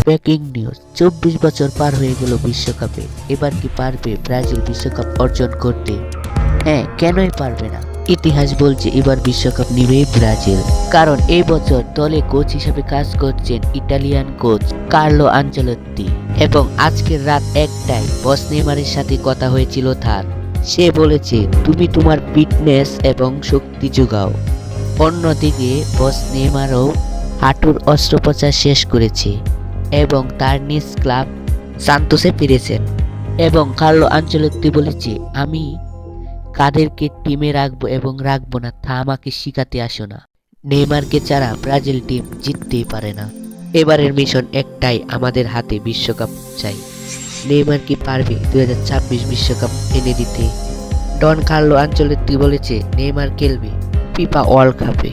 Breaking news, 24 বছর পার হয়ে গেল বিশ্বকাপে, এবার কি পারবে ব্রাজিল বিশ্বকাপ অর্জন করতে? হ্যাঁ, কেনই পারবে না। ইতিহাস বলছে এবার বিশ্বকাপ নিবে ব্রাজিল, কারণ এই বছর দলে কোচ হিসেবে কাজ করছেন ইটালিয়ান কোচ কার্লো আনচেলত্তি। এবং আজকের রাত 1টায় বস নেইমারের সাথে কথা হয়েছিল তার। সে বলেছে, তুমি তোমার ফিটনেস এবং শক্তি যোগাও। অন্যদিকে বস নেইমারও হাঁটুর অস্ত্রোপচার শেষ করেছে এবং তার নিজ ক্লাব সান্তোসে ফিরেছেন। এবং কার্লো আনচেলত্তি বলেছে, আমি কাদেরকে টিমে রাখবো এবং রাখবো না তা আমাকে শিখাতে আসো না। নেইমারকে ছাড়া ব্রাজিল টিম জিততেই পারে না। এবারের মিশন একটাই, আমাদের হাতে বিশ্বকাপ চাই। নেইমার কি পারবে 2026 বিশ্বকাপ এনে দিতে? ডন কার্লো আনচেলত্তি বলেছে, নেইমার খেলবে ফিফা ওয়ার্ল্ড কাপে।